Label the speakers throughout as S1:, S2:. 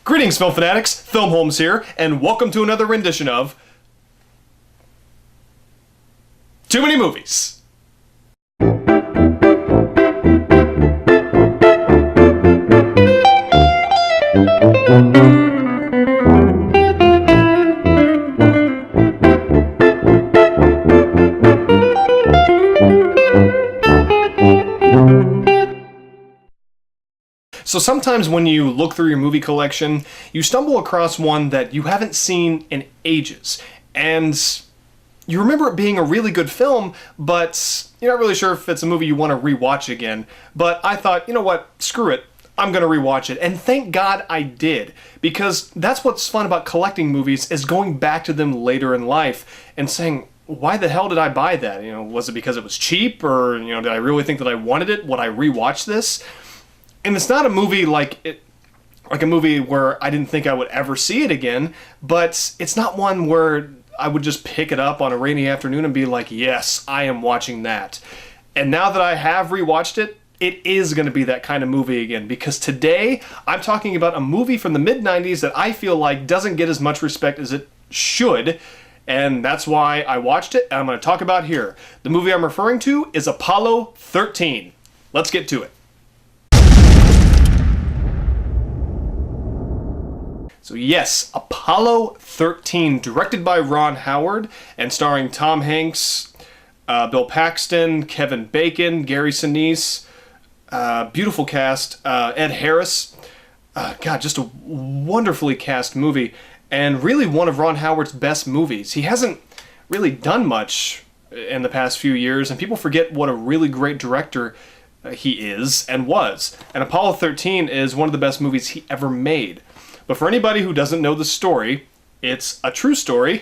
S1: Greetings, film fanatics. Filmholmes here, and welcome to another rendition of Too Many Movies. So sometimes when you look through your movie collection, you stumble across one that you haven't seen in ages. And you remember it being a really good film, but you're not really sure if it's a movie you want to rewatch again. But I thought, you know what, screw it. I'm going to rewatch it. And thank God I did. Because that's what's fun about collecting movies, is going back to them later in life and saying, why the hell did I buy that? Was it because it was cheap? Or, did I really think that I wanted it? Would I rewatch this? And it's not a movie like a movie where I didn't think I would ever see it again, but it's not one where I would just pick it up on a rainy afternoon and be like, yes, I am watching that. And now that I have rewatched it, it is going to be that kind of movie again, because today I'm talking about a movie from the mid-90s that I feel like doesn't get as much respect as it should, and that's why I watched it, and I'm going to talk about here. The movie I'm referring to is Apollo 13. Let's get to it. So yes, Apollo 13, directed by Ron Howard and starring Tom Hanks, Bill Paxton, Kevin Bacon, Gary Sinise, beautiful cast, Ed Harris. God, just a wonderfully cast movie, and really one of Ron Howard's best movies. He hasn't really done much in the past few years, and people forget what a really great director he is and was. And Apollo 13 is one of the best movies he ever made. But for anybody who doesn't know the story, it's a true story.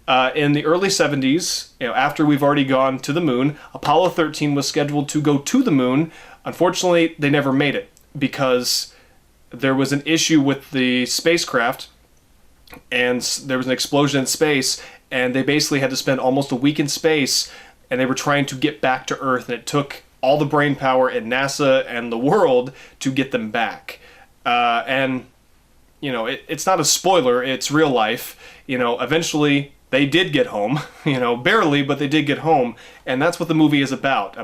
S1: In the early 70s, after we've already gone to the moon, Apollo 13 was scheduled to go to the moon. Unfortunately, they never made it because there was an issue with the spacecraft, and there was an explosion in space, and they basically had to spend almost a week in space, and they were trying to get back to Earth, and it took all the brain power in NASA and the world to get them back. It's not a spoiler, it's real life. Eventually they did get home, barely, but they did get home. And that's what the movie is about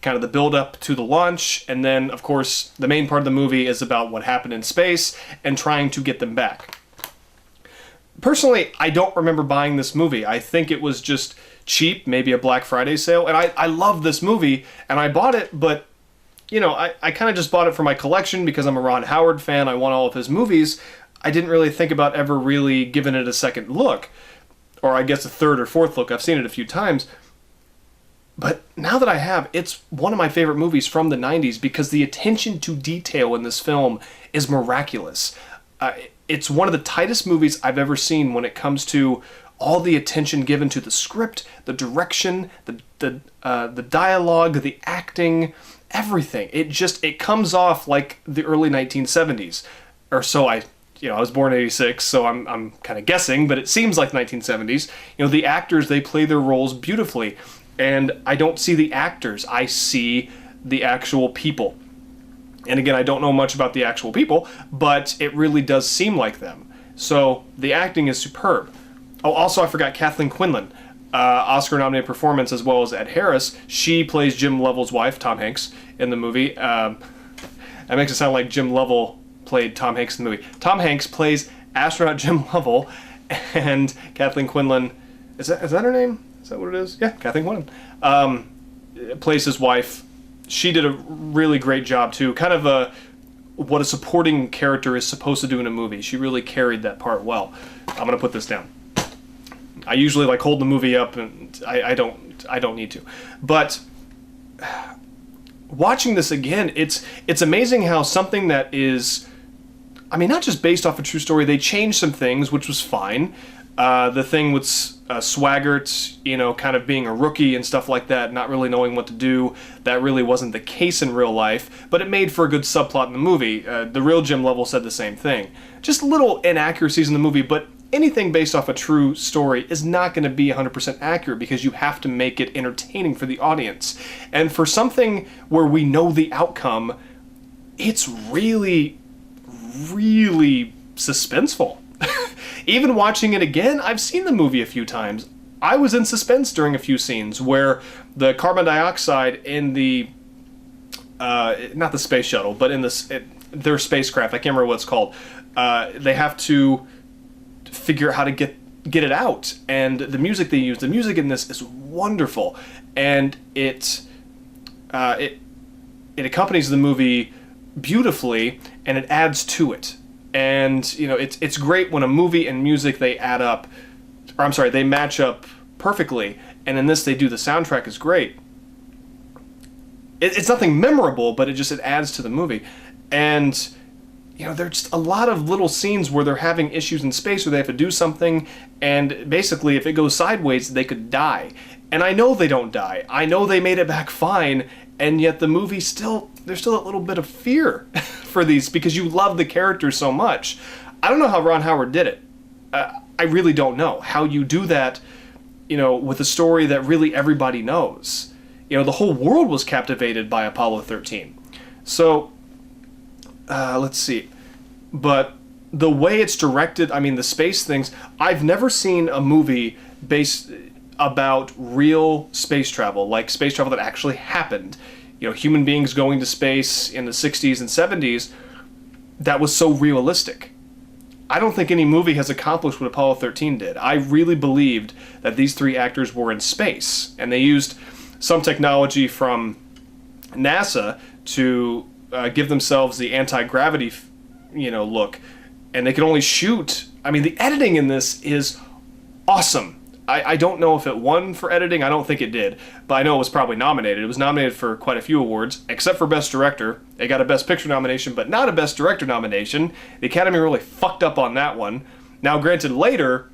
S1: kind of the build up to the launch. And then, of course, the main part of the movie is about what happened in space and trying to get them back. Personally, I don't remember buying this movie. I think it was just cheap, maybe a Black Friday sale. And I love this movie, and I bought it, but I kind of just bought it for my collection because I'm a Ron Howard fan. I want all of his movies. I didn't really think about ever really giving it a second look, or I guess a third or fourth look. I've seen it a few times. But now that I have, it's one of my favorite movies from the 90s because the attention to detail in this film is miraculous. It's one of the tightest movies I've ever seen when it comes to all the attention given to the script, the direction, the dialogue, the acting, everything. It comes off like the early 1970s, or so I was born in 86, so I'm kind of guessing, but it seems like 1970s. The actors, they play their roles beautifully, and I don't see the actors, I see the actual people. And again, I don't know much about the actual people, but it really does seem like them. So the acting is superb. Oh, also I forgot Kathleen Quinlan. Oscar-nominated performance, as well as Ed Harris. She plays Jim Lovell's wife, Tom Hanks, in the movie. That makes it sound like Jim Lovell played Tom Hanks in the movie. Tom Hanks plays astronaut Jim Lovell, and Kathleen Quinlan, is that her name? Is that what it is? Yeah, Kathleen Quinlan. Plays his wife. She did a really great job, too. Kind of what a supporting character is supposed to do in a movie. She really carried that part well. I'm going to put this down. I usually hold the movie up, and I don't need to. But watching this again, it's amazing how something that is, not just based off a true story, they changed some things, which was fine. The thing with Swaggart, kind of being a rookie and stuff like that, not really knowing what to do, that really wasn't the case in real life, but it made for a good subplot in the movie. The real Jim Lovell said the same thing. Just little inaccuracies in the movie, but anything based off a true story is not going to be 100% accurate because you have to make it entertaining for the audience. And for something where we know the outcome, it's really, really suspenseful. Even watching it again, I've seen the movie a few times. I was in suspense during a few scenes where the carbon dioxide in the, not the space shuttle, but in their spacecraft, I can't remember what it's called, they have to figure out how to get it out. And the music they use, the music in this is wonderful. And it accompanies the movie beautifully, and it adds to it. And, you know, it's great when a movie and music, they add up, or I'm sorry, they match up perfectly. And in this, they do. The soundtrack is great. It's nothing memorable, but it adds to the movie. And, you know, there's just a lot of little scenes where they're having issues in space where they have to do something, and basically if it goes sideways, they could die. And I know they don't die. I know they made it back fine, and yet the movie there's still a little bit of fear for these, because you love the characters so much. I don't know how Ron Howard did it. I really don't know how you do that, you know, with a story that really everybody knows. You know, the whole world was captivated by Apollo 13. So, let's see. But the way it's directed, I mean, the space things, I've never seen a movie based about real space travel, like space travel that actually happened. You know, human beings going to space in the 60s and 70s, that was so realistic. I don't think any movie has accomplished what Apollo 13 did. I really believed that these three actors were in space, and they used some technology from NASA to give themselves the anti-gravity, you know, look, and they could only shoot. I mean, the editing in this is awesome. I don't know if it won for editing. I don't think it did, but I know it was probably nominated. It was nominated for quite a few awards, except for Best Director. It got a Best Picture nomination, but not a Best Director nomination. The Academy really fucked up on that one. Now, granted, later,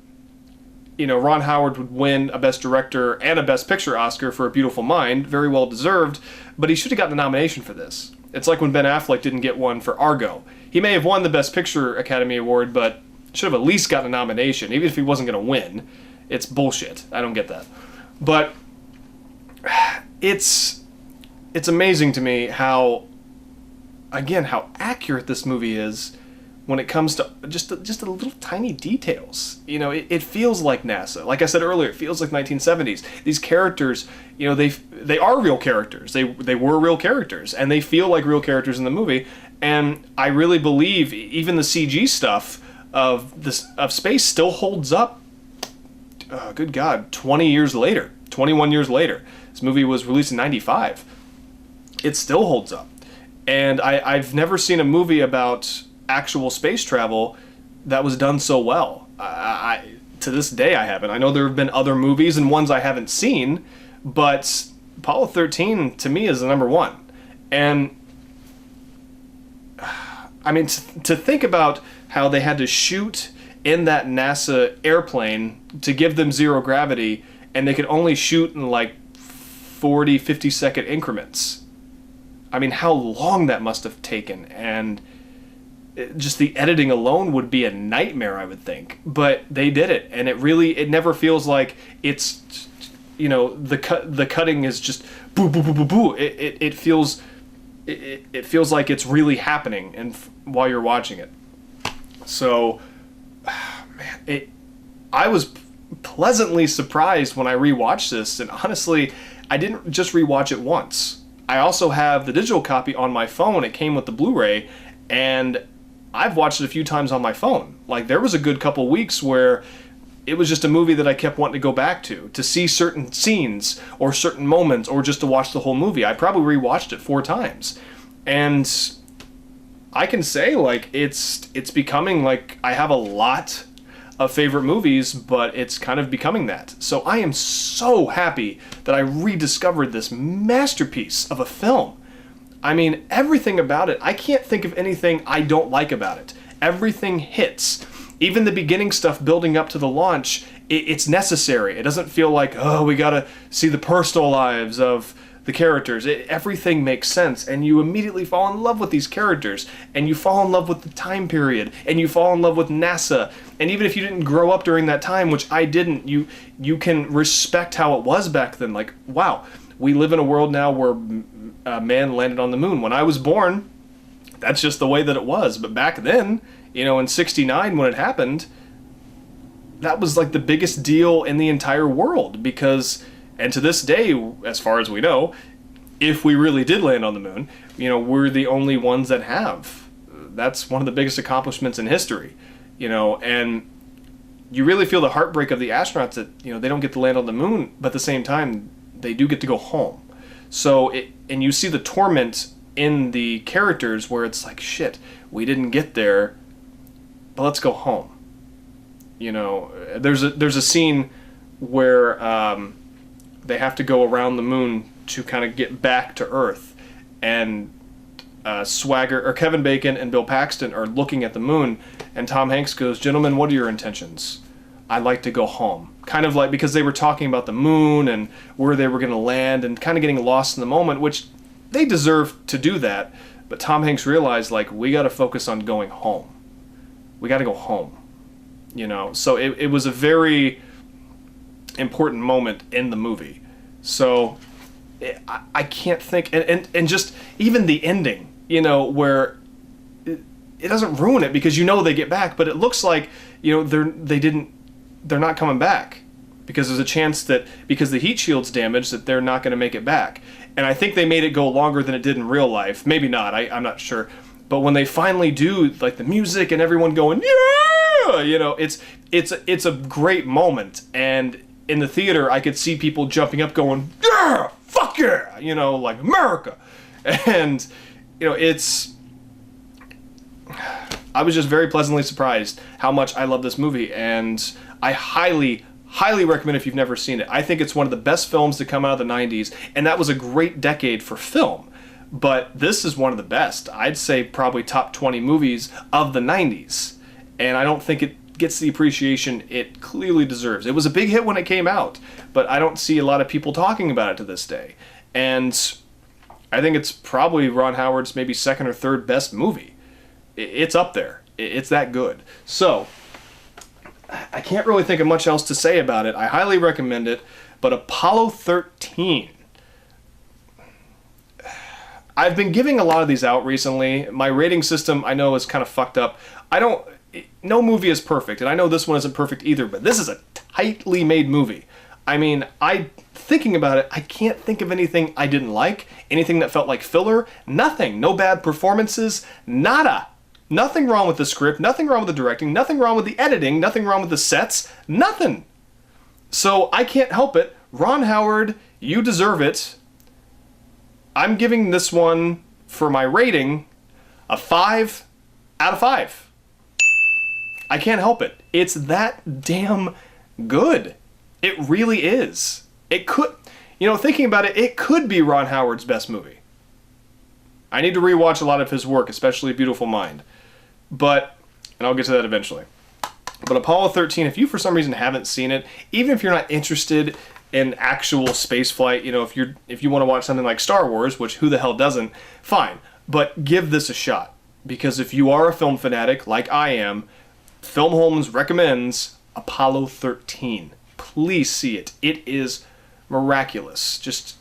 S1: you know, Ron Howard would win a Best Director and a Best Picture Oscar for A Beautiful Mind, very well deserved, but he should have gotten a nomination for this. It's like when Ben Affleck didn't get one for Argo. He may have won the Best Picture Academy Award, but should have at least gotten a nomination, even if he wasn't going to win. It's bullshit. I don't get that. But it's amazing to me how accurate this movie is when it comes to just the little tiny details. You know, it feels like NASA. Like I said earlier, it feels like 1970s. These characters, you know, they are real characters. They were real characters, and they feel like real characters in the movie. And I really believe even the CG stuff of space still holds up. Good God, 21 years later. This movie was released in 95. It still holds up. And I've never seen a movie about actual space travel that was done so well. To this day, I haven't. I know there have been other movies and ones I haven't seen, but Apollo 13, to me, is the number one. And, I mean, to think about how they had to shoot in that NASA airplane to give them zero gravity, and they could only shoot in like 40, 50-second increments. I mean, how long that must have taken, and just the editing alone would be a nightmare, I would think. But they did it, and it never feels like it's, you know, the cutting is just boo boo boo boo boo. It feels like it's really happening, and while you're watching it. So, man, I was pleasantly surprised when I rewatched this, and honestly, I didn't just rewatch it once. I also have the digital copy on my phone. It came with the Blu-ray, and I've watched it a few times on my phone. Like, there was a good couple weeks where it was just a movie that I kept wanting to go back to see certain scenes or certain moments, or just to watch the whole movie. I probably rewatched it 4 times. And I can say, like, it's becoming, like, I have a lot of favorite movies, but it's kind of becoming that. So I am so happy that I rediscovered this masterpiece of a film. I mean, everything about it, I can't think of anything I don't like about it. Everything hits. Even the beginning stuff building up to the launch, it's necessary. It doesn't feel like, oh, we gotta see the personal lives of the characters. Everything makes sense, and you immediately fall in love with these characters, and you fall in love with the time period, and you fall in love with NASA. And even if you didn't grow up during that time, which I didn't, you can respect how it was back then. Like, wow, we live in a world now where man landed on the moon. When I was born, that's just the way that it was. But back then, You know, in '69 when it happened, that was like the biggest deal in the entire world because, and to this day, as far as we know, if we really did land on the moon, you know, we're the only ones that have. That's one of the biggest accomplishments in history, you know, and you really feel the heartbreak of the astronauts that, you know, they don't get to land on the moon, but at the same time, they do get to go home. So, and you see the torment in the characters where it's like, shit, we didn't get there, but let's go home. You know, there's a scene where they have to go around the moon to kind of get back to Earth, and Kevin Bacon and Bill Paxton are looking at the moon, and Tom Hanks goes, "Gentlemen, what are your intentions?" "I'd like to go home." Kind of like, because they were talking about the moon and where they were going to land and kind of getting lost in the moment, which they deserve to do that. But Tom Hanks realized, like, we got to focus on going home. We got to go home. You know, so it was a very important moment in the movie. So I can't think, and just even the ending, you know, where it doesn't ruin it because you know they get back, but it looks like, you know, they're not coming back because there's a chance that because the heat shield's damaged that they're not going to make it back. And I think they made it go longer than it did in real life. Maybe not. I'm not sure. But when they finally do, like the music and everyone going, yeah, you know, it's a great moment. And in the theater, I could see people jumping up going, yeah, fuck yeah, you know, like America. And, you know, I was just very pleasantly surprised how much I love this movie. And I highly recommend if you've never seen it. I think it's one of the best films to come out of the 90s. And that was a great decade for film. But this is one of the best. I'd say probably top 20 movies of the 90s. And I don't think it gets the appreciation it clearly deserves. It was a big hit when it came out, but I don't see a lot of people talking about it to this day. And I think it's probably Ron Howard's maybe second or third best movie. It's up there. It's that good. So, I can't really think of much else to say about it. I highly recommend it. But Apollo 13... I've been giving a lot of these out recently. My rating system, I know, is kind of fucked up. No movie is perfect, and I know this one isn't perfect either, but this is a tightly made movie. I mean, thinking about it, I can't think of anything I didn't like, anything that felt like filler, nothing. No bad performances, nada. Nothing wrong with the script, nothing wrong with the directing, nothing wrong with the editing, nothing wrong with the sets, nothing. So I can't help it. Ron Howard, you deserve it. I'm giving this one, for my rating, a 5 out of 5. I can't help it. It's that damn good. It really is. It could, you know, thinking about it, it could be Ron Howard's best movie. I need to rewatch a lot of his work, especially Beautiful Mind. But, and I'll get to that eventually. But Apollo 13, if you for some reason haven't seen it, even if you're not interested in actual space flight, you know, if you want to watch something like Star Wars, which who the hell doesn't, fine. But give this a shot. Because if you are a film fanatic, like I am, Filmholmes recommends Apollo 13. Please see it. It is miraculous. Just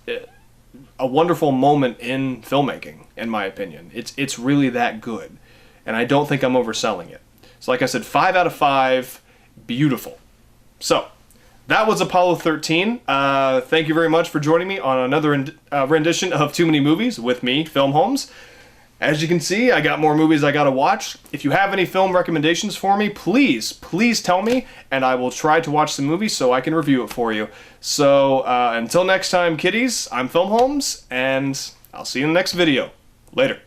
S1: a wonderful moment in filmmaking, in my opinion. It's really that good. And I don't think I'm overselling it. So like I said, 5 out of 5, beautiful. So, that was Apollo 13. Thank you very much for joining me on another rendition of Too Many Movies with me, Filmholmes. As you can see, I got more movies I gotta watch. If you have any film recommendations for me, please tell me, and I will try to watch the movie so I can review it for you. So, until next time, kiddies, I'm Filmholmes, and I'll see you in the next video. Later.